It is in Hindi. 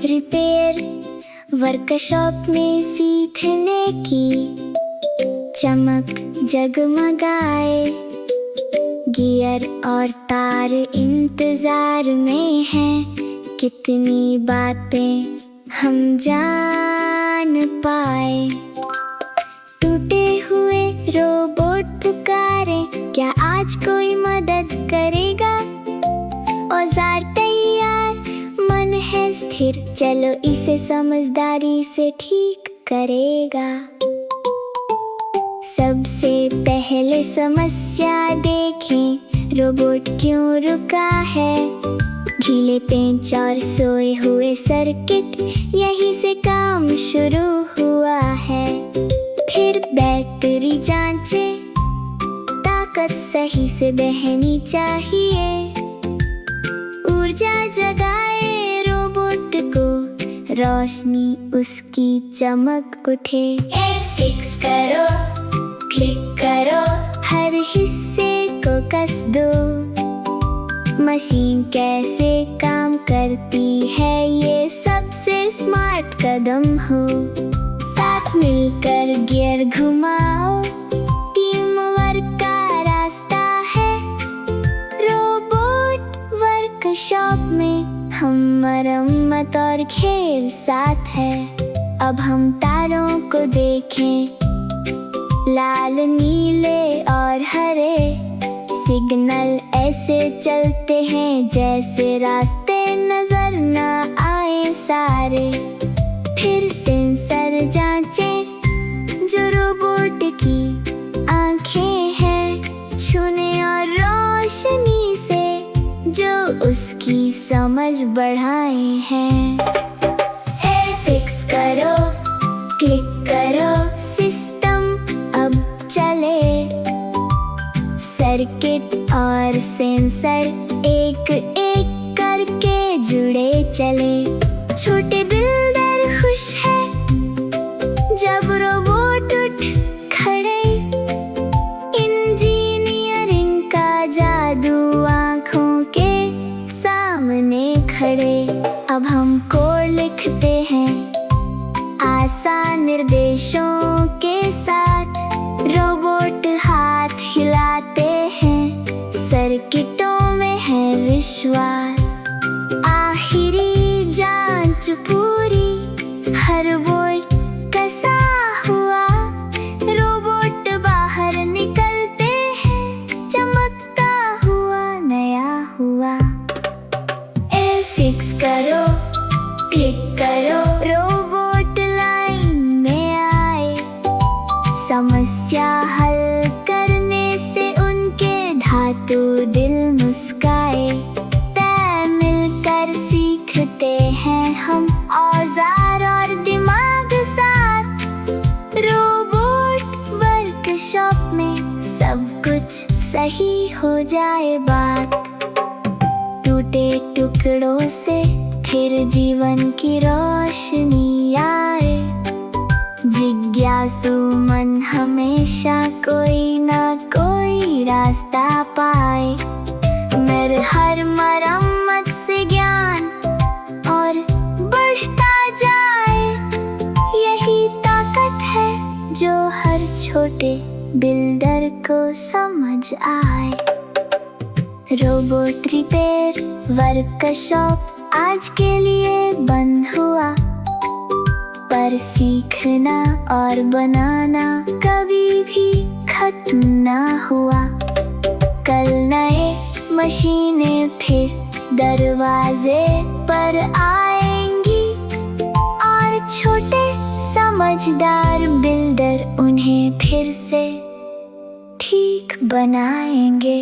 रिपेयर वर्कशॉप में सीखने की चमक जगमगाए। गियर और तार इंतजार में हैं, कितनी बातें हम जान पाए। टूटे हुए रोबोट पुकारे, क्या आज कोई मदद करेगा? औजार तैयार, मन है स्थिर, चलो इसे समझदारी से ठीक करेगा। सबसे पहले समस्या देखें, रोबोट क्यों रुका है? गीले पेंच और सोए हुए सर्किट, यहीं से काम शुरू हुआ है। फिर बैटरी जांचें, ताकत सही से बहनी चाहिए। ऊर्जा जगाए रोबोट को, रोशनी उसकी चमक उठे। फिक्स करो, क्लिक करो, हर हिस्से को कस दो। मशीन कैसे काम करती है, ये सबसे स्मार्ट कदम हो। साथ मिलकर गियर घुमाओ, टीम वर्क का रास्ता है। रोबोट वर्कशॉप में हम मरम्मत और खेल साथ है। अब हम तारों को देखें, लाल नीले और हरे सिग्नल ऐसे चलते हैं जैसे रास्ते नजर ना आए सारे। फिर सेंसर जांचें, जो रोबोट की आंखें हैं, छूने और रोशनी से जो उसकी समझ बढ़ाए हैं। फिक्स करो, क्लिक करो, सिस्टम अब चले। सर्किट और सेंसर एक एक करके जुड़े चले। छोटे बिल्डर खुश है जब रोबोट उठ खड़े। इंजीनियरिंग का जादू आंखों के सामने खड़े। अब हम कोड लिखते हैं आसान निर्देशों के साथ। रोबोट हाथ हिलाते हैं, सर्किटों में है विश्वास। आखिरी जांच पूरी, हर बोल्ट कसा हुआ। रोबोट बाहर निकलते हैं, चमकता हुआ नया हुआ। फिक्स करो, क्लिक करो, रोबोट लाइन में आए। समस्या हल करने से उनके धातु दिल मुस्काए। तय मिलकर सीखते हैं हम, औजार और दिमाग साथ। रोबोट वर्कशॉप में सब कुछ सही हो जाए बात। टूटे टुकड़ों से फिर जीवन की रोशनी आए। जिज्ञासु मन हमेशा कोई ना कोई रास्ता पाए। मेरे हर मरम्मत से ज्ञान और बढ़ता जाए। यही ताकत है जो हर छोटे बिल्डर को समझ आए। रोबोट रिपेयर वर्कशॉप आज के लिए बंद हुआ, पर सीखना और बनाना कभी भी खत्म ना हुआ। कल नए मशीनें फिर दरवाजे पर आएंगी, और छोटे समझदार बिल्डर उन्हें फिर से ठीक बनाएंगे।